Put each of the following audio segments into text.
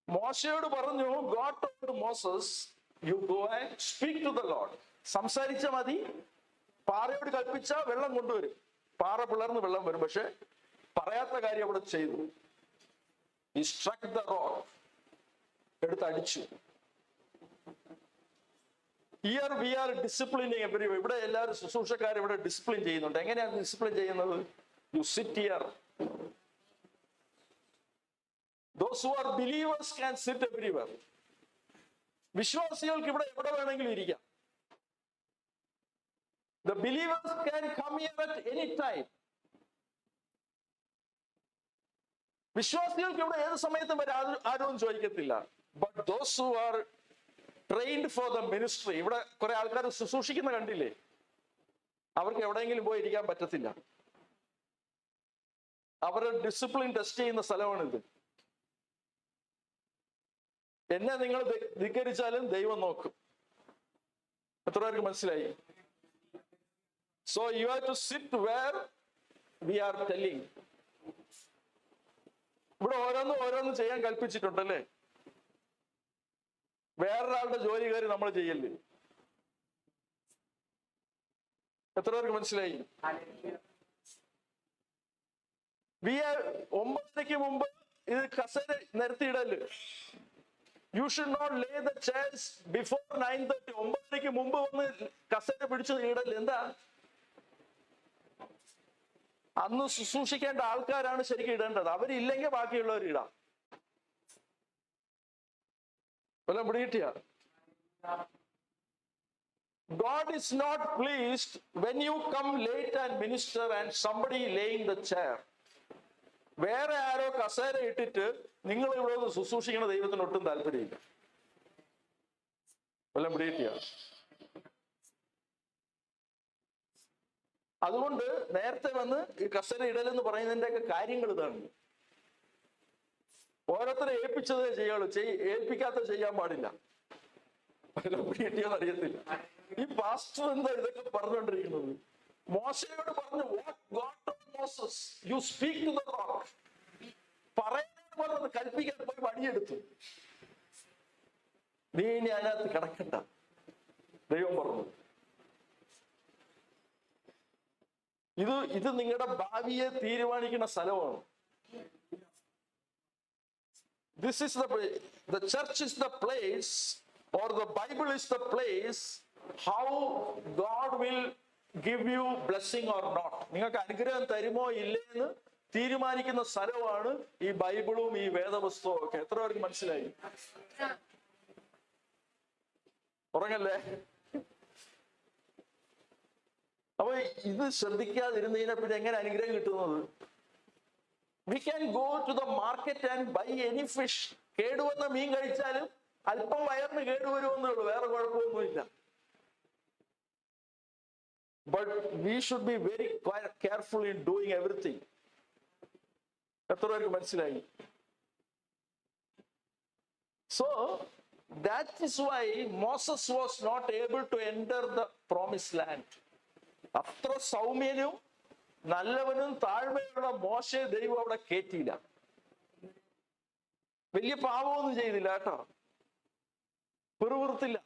മോശയോട് പറഞ്ഞു, God told Moses, you go and speak to the Lord. സംസാരിച്ച മതി, പാറയോട് കൽപ്പിച്ച വെള്ളം കൊണ്ടുവരും, പാറ പിളർന്ന് വെള്ളം വരും. പക്ഷെ പറയാത്ത കാര്യം അവിടെ ചെയ്തു. He struck the rock, എടുത്ത് അടിച്ചു. Here we are disciplining everyone. ഇവിടെ എല്ലാവരും ശുശ്രൂഷക്കാർ ഇവിടെ ഡിസിപ്ലിൻ ചെയ്യുന്നുണ്ട്. എങ്ങനെയാണ് ഡിസിപ്ലിൻ ചെയ്യുന്നത്? You sit here. Those who are believers can sit everywhere. വിശ്വാസികൾക്ക് ഇവിടെ എവിടെ വേണമെങ്കിലും ഇരിക്കാം. The believers can come here at any time. വിശ്വാസികൾക്ക് ഇവിടെ ഏത് സമയത്തും വരെ ആരും ചോദിക്കത്തില്ല. But those who are trained for the ministry, ഇവിടെ കുറെ ആൾക്കാർ ശുശ്രൂഷിക്കുന്ന കണ്ടില്ലേ, അവർക്ക് എവിടെയെങ്കിലും പോയി ഇരിക്കാൻ പറ്റത്തില്ല. അവരുടെ ഡിസിപ്ലിൻ ടെസ്റ്റ് ചെയ്യുന്ന സ്ഥലമാണിത്. എന്നെ നിങ്ങൾ ധിക്കരിച്ചാലും ദൈവം നോക്കും. എത്ര പേർക്ക് മനസ്സിലായി? So you have to sit where we are telling. ഇവിടെ ഓരോന്ന് ചെയ്യാൻ കൽപ്പിച്ചിട്ടുണ്ടല്ലേ. വേറൊരാളുടെ ജോലി കയറി നമ്മൾ ചെയ്യല്ലേ. എത്ര പേർക്ക് മനസ്സിലായി? 9:00 മുമ്പ് ഇത് കസേര നിരത്തിയിടല്. You should not lay the chairs before 9:30. 9:00 മുമ്പ് വന്ന് കസേര പിടിച്ചു ഇടല്. എന്താ? അന്ന് ശുശ്രൂഷിക്കേണ്ട ആൾക്കാരാണ് ശരിക്കും ഇടേണ്ടത്. അവരില്ലെങ്കിൽ ബാക്കിയുള്ളവർ ഇടാം. വല്ലതും പിടികിട്ടിയ? God is not pleased when you come late and minister and somebody laying the chair. വേറെ ആരോ കസേര ഇട്ടിട്ട് നിങ്ങൾ ഇവിടെ ഒന്ന് ശുശ്രൂഷിക്കുന്ന ദൈവത്തിന് ഒട്ടും താല്പര്യമില്ല. വല്ലതും പിടികിട്ടിയ? അതുകൊണ്ട് നേരത്തെ വന്ന് ഈ കസേര ഇടലെന്ന് പറയുന്നതിന്റെ കാര്യങ്ങൾ ഇതാണ്. ഓരോരുത്തരെ ഏൽപ്പിച്ചതേ ചെയ്യാളൂ, ഏൽപ്പിക്കാത്ത ചെയ്യാൻ പാടില്ല. കിട്ടിയെന്ന് അറിയത്തില്ല. ഈ പാസ്റ്റർ എന്താ ഇതൊക്കെ പറഞ്ഞുകൊണ്ടിരിക്കുന്നത്? മോശയോട് പറഞ്ഞു, what God told Moses, you speak to the rock. പറയാൻ പറഞ്ഞത് കൽപ്പിക്കാൻ പോയി വടിയെടുത്തു. നീ ഇനി അതിനകത്ത് കിടക്കണ്ട, ദൈവം പറഞ്ഞു. ഇത് നിങ്ങളുടെ ഭാവിയെ തീരുമാനിക്കുന്ന സ്ഥലമാണ്. This is the church is the place, or the Bible is the place how God will give you blessing or not. നിങ്ങൾക്ക് അനുഗ്രഹം തരുമോ ഇല്ലേന്ന് തീരുമാനിക്കുന്ന സ്ഥലമാണ് ഈ ബൈബിളും ഈ വേദപുസ്തകവും ഒക്കെ. എത്ര പേർക്ക് മനസ്സിലായി? ഉറങ്ങല്ലേ? അപ്പൊ ഇത് ശ്രദ്ധിക്കാതിരുന്നതിനെ പിന്നെ എങ്ങനെ അനുഗ്രഹം കിട്ടുന്നത്? We can go to the market and buy any fish. കേടുവന്ന മീൻ കഴിച്ചാലും അല്പം വയറിന് കേടുവരുമെന്നേ ഉള്ളൂ, വേറെ കുഴപ്പമൊന്നുമില്ല. But we should be very careful in doing everything. എത്ര പേർക്ക് മനസ്സിലായി? So that is why Moses was not able to enter the promised land. അത്ര സൗമ്യനും നല്ലവനും താഴ്മയുള്ള മോശയെ ദൈവം അവിടെ കേറ്റിയില്ല. വലിയ പാപമൊന്നും ചെയ്തില്ല കേട്ടോ, പിറുപിറുത്തില്ല.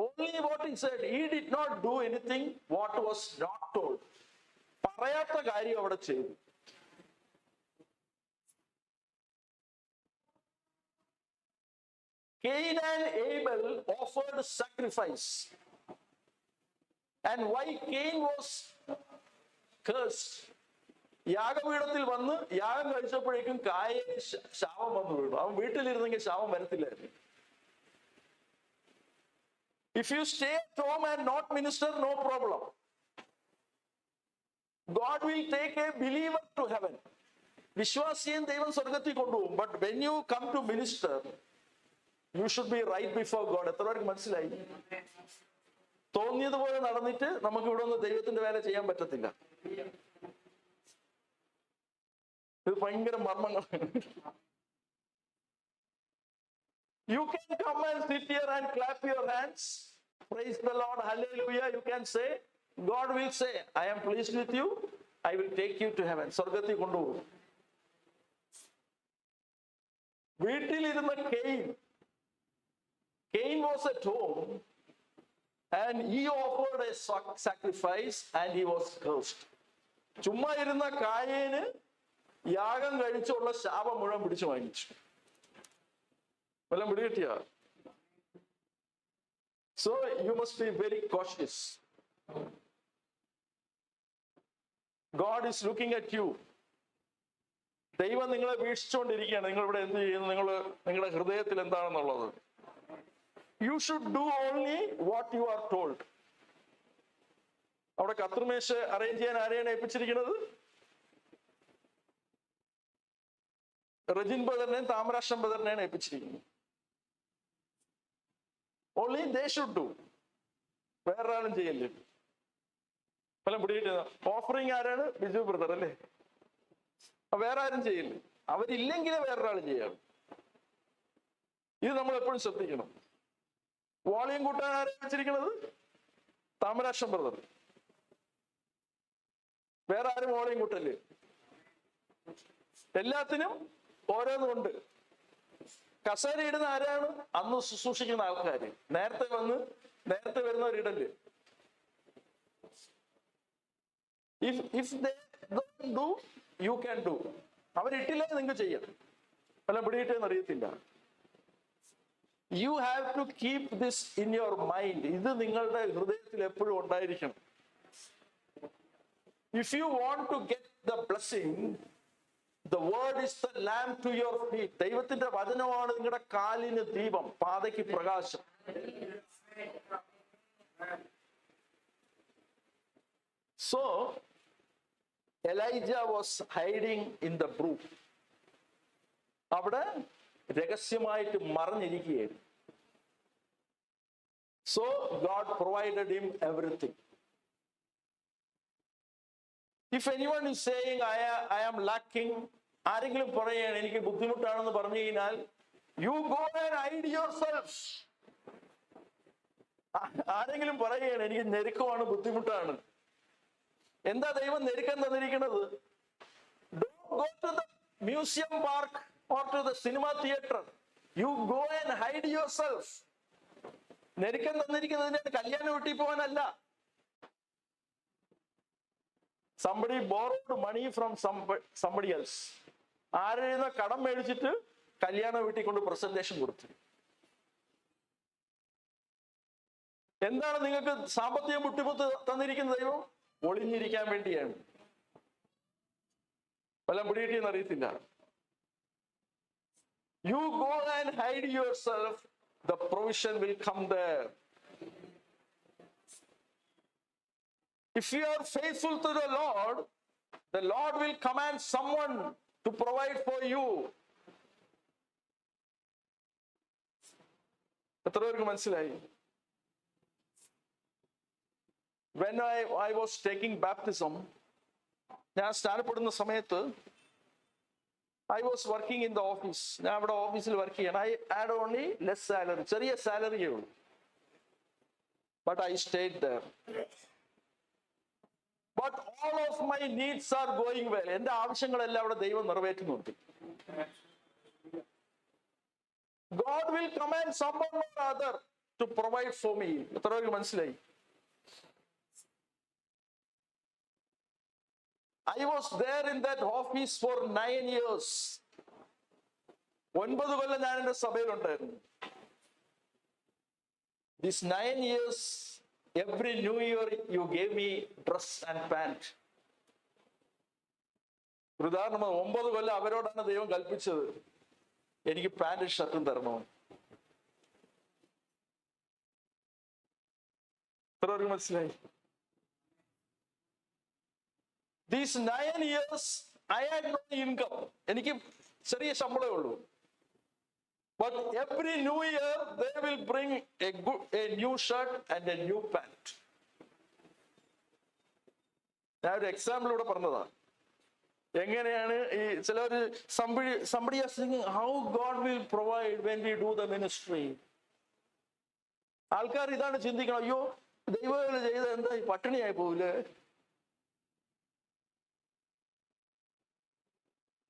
Only what he said, he did not do anything what was not told. പറയാത്ത കാര്യം അവിടെ ചെയ്തു. Cain and Abel offered sacrifice. And why Cain was cursed? യാഗപീഠത്തിൽ വന്ന് യാഗം കഴിച്ചപ്പോഴേക്കും കായന് ശാപം വന്നു വീണു. അവൻ വീട്ടിലിരുന്നെങ്കിൽ ശാപം വരത്തില്ലായിരുന്നു. If you stay at home and not minister, no problem. God will take a believer to heaven. വിശ്വാസിയെ ദൈവം സ്വർഗത്തിൽ കൊണ്ടുപോകും. But when you come to minister, you should be right before God. എത്ര പേർക്ക് മനസ്സിലായി? തോന്നിയതുപോലെ നടന്നിട്ട് നമുക്ക് ഇവിടെ ഒന്ന് ദൈവത്തിന്റെ വേല ചെയ്യാൻ പറ്റത്തില്ല. ഇത് ഭയങ്കര മർമ്മങ്ങളാണ്. You can come and sit here and clap your hands. Praise the Lord. Hallelujah. You can say, God will say, I am pleased with you. I will take you to heaven. സ്വർഗത്തിൽ കൊണ്ടുപോകും. വീട്ടിലിരുന്ന Cain was at home and he offered a sacrifice and he was cursed. ചുമ്മാ ഇരുന്ന കായേന് യാഗം കഴിച്ചുള്ള ശാപം മുഴുവൻ പിടിച്ചു വാങ്ങിച്ചു. വല്ലതും പിടികിട്ടിയ? So you must be very cautious. God is looking at you. ദൈവം നിങ്ങളെ വീക്ഷിച്ചുകൊണ്ടിരിക്കുകയാണ്. നിങ്ങൾ ഇവിടെ എന്ത് ചെയ്യുന്നു, നിങ്ങളുടെ ഹൃദയത്തിൽ എന്താണെന്നുള്ളത്. You should do only what you are told. അവിടെ കത്രിമേശ അറേഞ്ച് ചെയ്യാൻ ആരെയാണ് ഏൽപ്പിച്ചിരിക്കുന്നത്? Rajin ബദറിനെയും Thamarakshan ബദറിനെയാണ് ഏൽപ്പിച്ചിരിക്കുന്നത്. Only they should do. വേറൊരാളും ചെയ്യല്ലേ. ഫലം പിടികിട്ട ഓഫറിങ് ആരാണ്? ബിജു ബ്രദർ അല്ലേ? വേറെ ആരും ചെയ്യില്ല. അവരില്ലെങ്കിലേ വേറൊരാൾ ചെയ്യാണ്. ഇത് നമ്മൾ എപ്പോഴും ശ്രദ്ധിക്കണം. വോളിയം കൂട്ടാൻ ആരെ വെച്ചിരിക്കുന്നത്? താമരാക്ഷം ബ്രദർ. വേറെ ആരും വോളിയം കൂട്ടല്ലേ. എല്ലാത്തിനും ഓരോന്നുണ്ട്. കസേര ഇടുന്ന ആരാണ്? അന്ന് ശുശ്രൂഷിക്കുന്ന ആൾക്കാര്. നേരത്തെ വരുന്നവരിടല്. If they don't do, you can do. അവരിട്ടില്ലേ നിങ്ങൾക്ക് ചെയ്യാം. വല്ല പിടിയിട്ടെന്ന് അറിയത്തില്ല. You have to keep this in your mind. ഇത് നിങ്ങളുടെ ഹൃദയത്തിൽ എപ്പോഴും ഉണ്ടായിരിക്കണം. If you want to get the blessing, the word is the lamp to your feet. ദൈവത്തിന്റെ വചനമാണ് നിങ്ങളുടെ കാലിന് ദീപം, പാതയ്ക്ക് പ്രകാശം. So Elijah was hiding in the brook. അവിടെ രഹസ്യമായിട്ട് മറഞ്ഞിരിക്കുകയായിരുന്നു. So God provided him everything. If anyone is saying I am lacking, ആരെങ്കിലും പറയുകയാണ് എനിക്ക് ബുദ്ധിമുട്ടാണെന്ന് പറഞ്ഞു കഴിഞ്ഞാൽ, you go and hide yourself. ആരെങ്കിലും പറയുകയാണ് എനിക്ക് ഞെരുക്കമാണ്, ബുദ്ധിമുട്ടാണ്, എന്താ ദൈവം ഞെരുക്കം തന്നിരിക്കുന്നത്? Don't go to the museum park or to the cinema theater. You go and hide yourself. ഞെരുക്കം തന്നിരിക്കുന്നതിന് കല്യാണ വീട്ടിൽ പോകാനല്ല. Somebody borrowed money from somebody else. ആരെഴുന്ന കടം മേടിച്ചിട്ട് കല്യാണ വീട്ടിൽ കൊണ്ട് പ്രസന്റേഷൻ കൊടുത്തു. എന്താണ് നിങ്ങൾക്ക് സാമ്പത്തിക ബുദ്ധിമുട്ട് തന്നിരിക്കുന്ന ദൈവം? ഒളിഞ്ഞിരിക്കാൻ വേണ്ടിയാണ്. വല്ലതും പിടികിട്ടിയെന്ന് അറിയത്തില്ല. You go and hide yourself, the provision will come there. If you are faithful to the Lord will command someone to provide for you. എത്ര പേർക്ക് മനസ്സിലായി? When I was taking baptism, ഞാൻ സ്നാനപ്പെടുന്ന സമയത്ത് I was working in the office. ഞാൻ അവിടെ ഓഫീസിൽ work ചെയ്യണം. I had only less salary. ചെറിയ സാലറിയേ ഉള്ളൂ. But I stayed there. But all of my needs are going well. എൻ്റെ ആവശ്യങ്ങളെല്ലാം അവിടെ ദൈവം നിറവേറ്റുന്നുണ്ട്. God will command someone or other to provide for me. എത്ര പേർക്ക് മനസ്സിലായി? I was there in that office for 9 years. 9 കൊല്ലം ഞാൻ എൻ്റെ സഭയിലുണ്ടായിരുന്നു. These 9 years, every new year you gave me dress and pant. ഉദാഹരണം 9 കൊല്ലം അവരോടാണ് ദൈവം കൽപ്പിച്ചത് എനിക്ക് പാന്റും ഷർട്ടും തരണമെന്ന്. എത്ര പേർക്ക് മനസ്സിലായി? These 9 years I had no income. എനിക്ക് ചെറിയ ശമ്പളമേ ഉള്ളൂ. But every new year they will bring a new shirt and a new pant. ഞാൻ ഒരു എക്സാമ്പിൾ ഇവിടെ പറഞ്ഞതാ. എങ്ങനെയാണ് ഈ ചിലർ somebody is thinking how God will provide when we do the ministry. ആൾക്കാർ ഇതാണ് ചിന്തിക്കണം, അയ്യോ ദൈവം ചെയ്ത എന്താ പട്ടിണിയായി പോവില്ലേ?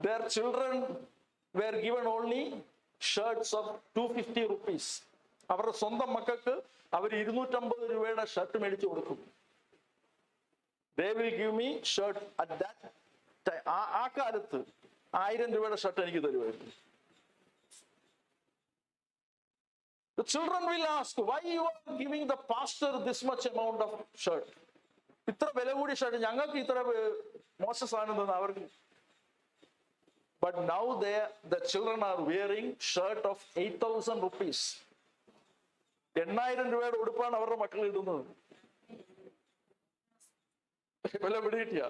Their children were given only shirts of 250 rupees. അവരുടെ സ്വന്തം മക്കൾക്ക് അവർ 250 രൂപയുടെ ഷർട്ട് മേടിച്ചു കൊടുക്കും. They will give me shirt at that time. ആ കാലത്ത് 1000 രൂപയുടെ ഷർട്ട് എനിക്ക് തരുമായിരുന്നു. The children will ask, why you are giving the pastor this much amount of shirt? ഇത്ര വില കൂടിയ ഷർട്ട് ഞങ്ങൾക്ക് ഇത്ര മോശം സാധനം തന്നെ അവർക്ക്. But now the children are wearing shirt of 8,000 rupees. 8,000 രൂപയുടെ ഉടുപ്പാണ് അവരുടെ മക്കൾ ഇടുന്നത്. വില പിടികിട്ടിയ